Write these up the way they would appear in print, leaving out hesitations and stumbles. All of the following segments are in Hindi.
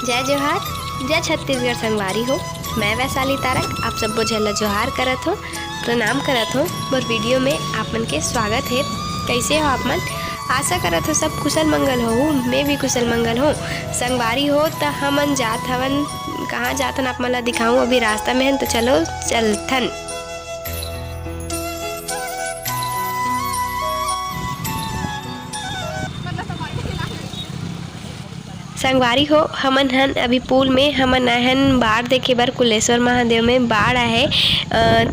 जय जोहार, जय छत्तीसगढ़ संगवारी हो। मैं वैशाली तारक आप सबको झल्ला जोहार करत हो, प्रणाम करत हो। मोर वीडियो में आप मन के स्वागत है। कैसे हो आप मन? आशा करत हो सब कुशल मंगल हो। मैं भी कुशल मंगल हो। संगवारी हो तो हमन जात हवन, कहाँ जातन आप मन ला दिखाऊं। अभी रास्ता में हन तो चलो चलथन। संगवारी हो, हमन हन अभी पुल में हमन आए हन बाढ़ देखे बर। कुलेश्वर महादेव में बाढ़ आहे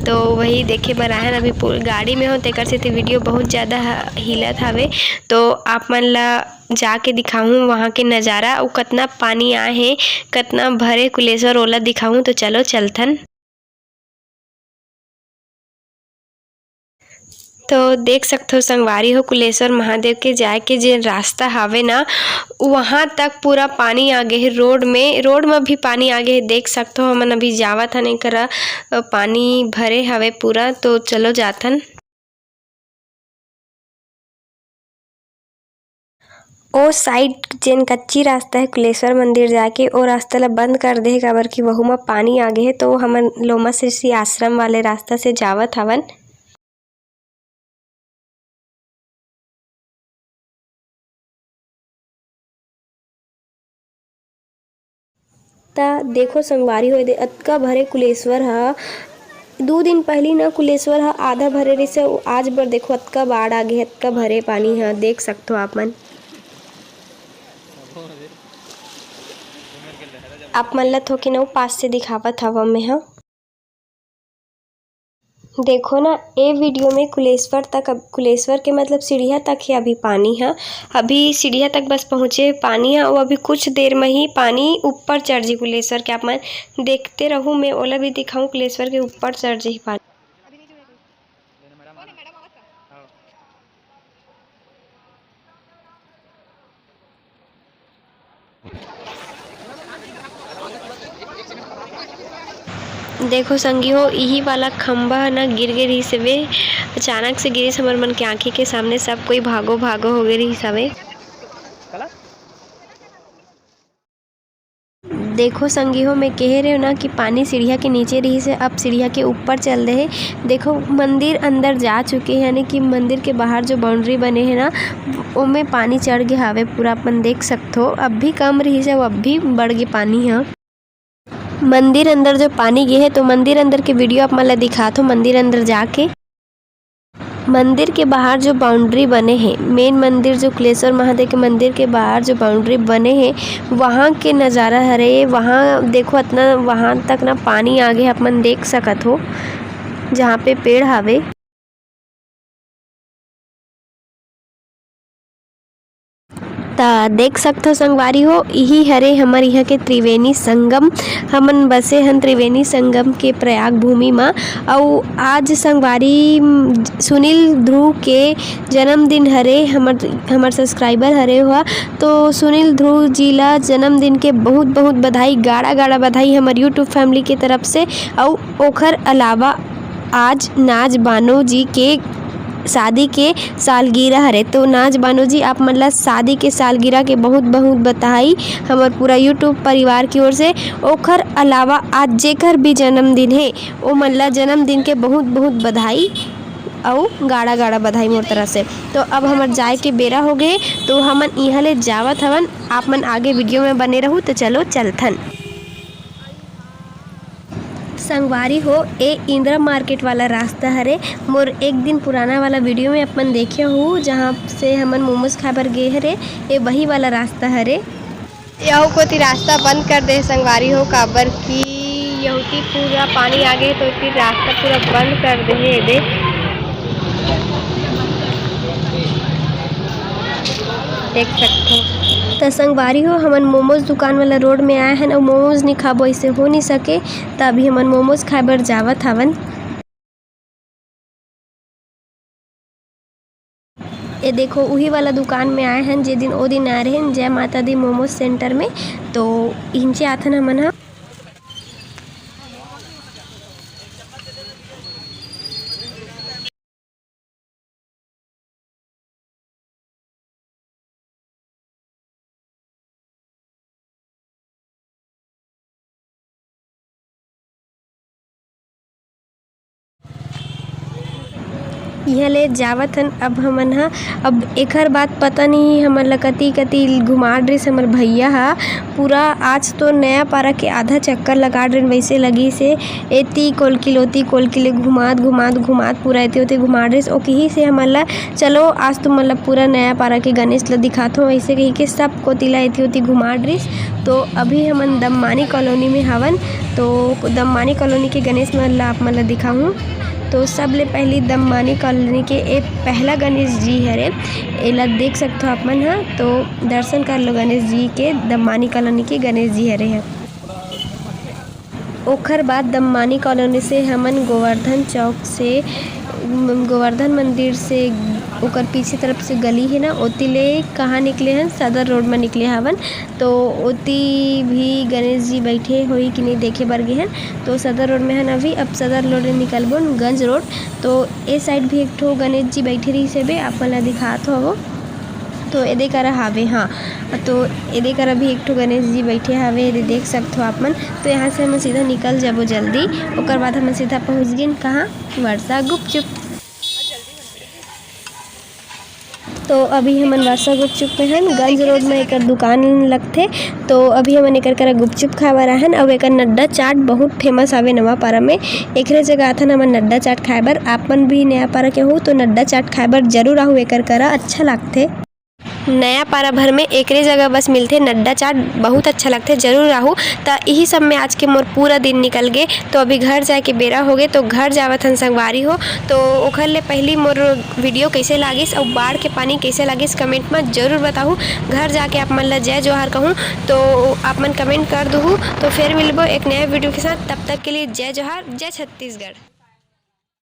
तो वही देखे बर आए हन। अभी पुल गाड़ी में हो तेकर से वीडियो बहुत ज़्यादा हिलत हवे, तो आप मन ला जाके दिखाऊं वहाँ के नज़ारा और कतना पानी आए हे, कतना भरे कुलेश्वर ओला दिखाऊं। तो चलो चलथन। तो देख सकते हो संगवारी हो, कुलेश्वर महादेव के जाए के जे रास्ता हावे ना, वहाँ तक पूरा पानी आ गए है। रोड में भी पानी आ गए है। देख सकते हो हमन अभी जावत हन, एकरा पानी भरे हवे पूरा। तो चलो जाथन। ओ साइड जेन कच्ची रास्ता है कुलेश्वर मंदिर जाके, ओ रास्ता ला बंद कर दे काबर की वहू में पानी आ गए है। तो हमन लोमा सिरसी आश्रम वाले रास्ता से जावत हवन। ता देखो संगवारी हो, अतका भरे कुलेश्वर ह। 2 दिन पहली ना कुलेश्वर ह आधा भरे रहिस, आज बर देखो अतका बाढ़ आ गे, अतका भरे पानी ह। देख सकते हो आप मन। आप मन ला थोके नौ पास से दिखावत हवा में ह। देखो ना ए वीडियो में कुलेश्वर के मतलब सीढ़िया तक है अभी पानी है। अभी सीढ़िया तक बस पहुँचे पानी है, और अभी कुछ देर में ही पानी ऊपर चढ़ जी कुलेश्वर के। आप मैं देखते रहूँ, मैं ओला भी दिखाऊं कुलेश्वर के ऊपर चढ़ जी पानी। देखो संगी हो, यही वाला खंबा ना गिर गे रही सवे। अचानक से गिरी हमर मन के आंखी के सामने, सब कोई भागो भागो हो गए रही सवे। देखो संगी हो, मैं कह रही हूँ ना कि पानी सीढ़िया के नीचे रही से, अब सीढ़िया के ऊपर चल रहे। देखो मंदिर अंदर जा चुके हैं, यानी कि मंदिर के बाहर जो बाउंड्री बने हैं ना, उनमें पानी चढ़ गया हवे पूरा। अपन देख सकते हो अब भी कम रही से, अब भी बढ़ गए पानी है। मंदिर अंदर जो पानी गे है, तो मंदिर अंदर के वीडियो आप मला दिखात हो मंदिर अंदर जाके। मंदिर के बाहर जो बाउंड्री बने हैं, मेन मंदिर जो कुलेश्वर महादेव के मंदिर के बाहर जो बाउंड्री बने हैं, वहाँ के नज़ारा हरे। वहाँ देखो इतना वहाँ तक ना पानी आ गए, अपन देख सकत हो जहाँ पे पेड़ हावे। ता देख सकते हो संगवारी हो, यही हरे हमर यहाँ के त्रिवेणी संगम। हमन बसे हन त्रिवेणी संगम के प्रयाग भूमि में। और आज संगवारी सुनील ध्रुव के जन्मदिन हरे। हमर सब्सक्राइबर हरे हुआ, तो सुनील ध्रुव जी ला जन्मदिन के बहुत बहुत बधाई, गाड़ा गाड़ा बधाई हमर यूट्यूब फैमिली के तरफ से। और ओखर अलावा आज नाज बानो जी के शादी के सालगिरह हरे। तो नाज बानो जी आप मन ला शादी के सालगिरह के बहुत बहुत बधाई हमर पूरा यूट्यूब परिवार की ओर से। ओखर अलावा आज जेकर भी जन्मदिन है, ओ मन ला जन्मदिन के बहुत बहुत बधाई और गाड़ा गाड़ा बधाई मोर तरफ से। तो अब हमर जाए के बेरा हो गए, तो हमन इहाँ ले जावत हवन। आप मन आगे वीडियो में बने रहू, तो चलो चलथन। संगवारी हो, ए इंदिरा मार्केट वाला रास्ता हरे। मोर एक दिन पुराना वाला वीडियो में अपन देखे हो, जहाँ से हमन मोमोज खाए बर गे हरे, ए वही वाला रास्ता हरे। यहू कोती रास्ता बंद कर दे संगवारी हो, काबर की यहूती पूरा पानी आ गए, तो फिर रास्ता पूरा बंद कर दे है। देख सकते हो तो संगवारी हो, हमन मोमोज दुकान वाला रोड में आए हैं और मोमोज नहीं खाबो ऐसे हो नहीं सके। तभी हमन मोमोज खाए बर जावत हवन। ये देखो वही वाला दुकान में आए हैं जे दिन ओ दिन आए रहे जय माता दी मोमोज सेंटर में। तो इनसे आथन हमन ह। इहाँ ले जावत हन। अब हमन ह अब एकर बाद पता नहीं हमन ला कती घुमा डरिस हमर भैया ह। पूरा आज तो नया पारा के आधा चक्कर लगा डरिन वैसे लगिस हे। एती कोलकिल घुमात पूरा एते ओते घुमा डरिस। ओकही से हमन ला चलो आज तुमन ला पूरा नया पारा के गणेश ला दिखाथों वैसे कही के सब कोती ला एती ओती घुमा डरिस। तो अभी हमन दममानी कॉलोनी में हवन। तो दममानी कॉलोनी के गणेश मन ला आप मन ला दिखाहूँ। तो सबले पहली दममानी कॉलोनी के ए पहला गणेश जी हरे, एला देख सकथो आप मन ह। तो दर्शन कर लो गणेश जी के। दममानी कॉलोनी के गणेश जी हरे है। ओखर बाद दममानी कॉलोनी से हमन गोवर्धन मंदिर से ओकर पीछे तरफ से गली है ना, ओती ले कहाँ निकले हन, सदर रोड में निकले हवन। तो ओती भी गणेश जी बैठे होई कि नहीं देखे बर गे हन। तो सदर रोड में हन अभी। अब सदर रोड में निकलबो गंज रोड। तो ए साइड भी एक ठो गणेश जी बैठे रही से बे आप मन ला दिखात हो। तो एदे करा हावे हाँ। तो एदे करा भी एक ठो गणेश जी बैठे हावे, एदे देख सकथो आप मन। तो यहाँ से हम सीधा निकल जाबो जल्दी। ओकर बाद हम सीधा पहुँच गए कहाँ, वर्षा गुपचुप। तो अभी हमन वर्षा गुपचुप में हन। गंज रोड में एकर दुकान लगथे। तो अभी हमन एकर करा गुपचुप खाए बर आहन। अउ एकर नड्डा चाट बहुत फेमस हावे नवा पारा में। एकरे जगह आथन हमन नड्डा चाट खाए बर। आप मन भी नया पारा के हो तो नड्डा चाट खाए बर जरूर आहू, एकर करा अच्छा लागथे। नया पारा भर में एकरे जगह बस मिलथे नड्डा चाट, बहुत अच्छा लगथे, जरूर आहू। त यही सब में आज के मोर पूरा दिन निकल गे। तो अभी घर जाए के बेरा हो गए। तो घर जावत हन संगवारी हो। तो ओखर ले पहली मोर वीडियो कैसे लागिस और बाढ़ के पानी कैसे लागिस कमेंट में जरूर बताहूँ। घर जाके आप मन ला जय जोहार कहूँ तो आप मन कमेंट कर दहूँ। तो फिर मिलबो एक नया वीडियो के साथ। तब तक के लिए जय जोहार, जय छत्तीसगढ़।